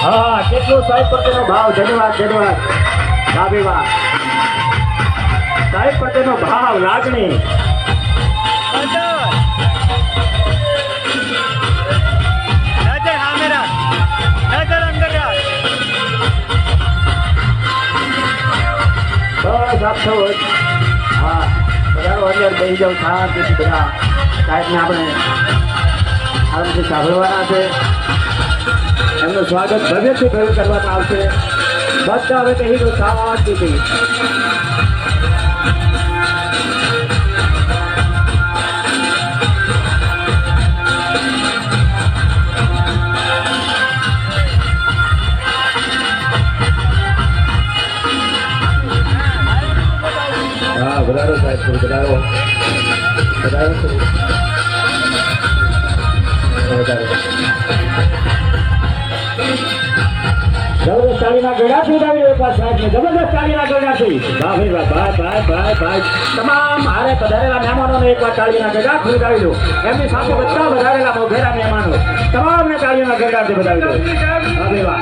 હા કેટલો સાહેબ પ્રત્યેનો ભાવ. ધન્યવાદ ધન્યવાદ. ભાભી વાહ. સાહેબ પ્રત્યેનો ભાવ લાગણી. નજર સામે રાખ, નજર અંદર રાખ. બસ આપ થવો. હા બધાનો અંદર બેસી જાવ શાંતિથી. બધા સાહેબને આપણે આરામથી સાંભળવાના છે. એમનું સ્વાગત ભવ્યથી ભવ્ય કરવામાં આવશે. બધા હવે કહી દો શાંતિથી. હા વધારો સાહેબ વધારો વધારો જબરદસ્ત તાળીના ગળાથી ઉડાવી એકવાર સાહેબને. જબરદસ્ત તાળીના ગળાથી. વાહ ભાઈ વાહ. ભાઈ ભાઈ ભાઈ ભાઈ તમામ હારે પધારેલા મહેમાનોને એકવાર તાળીના ગળાથી ઉડાવી દો. એમની સાથે બધા વધારેલા મોઘેરા મહેમાનો તમામને તાળીના ગળાથી વધાવી દો. વાહ ભાઈ વાહ.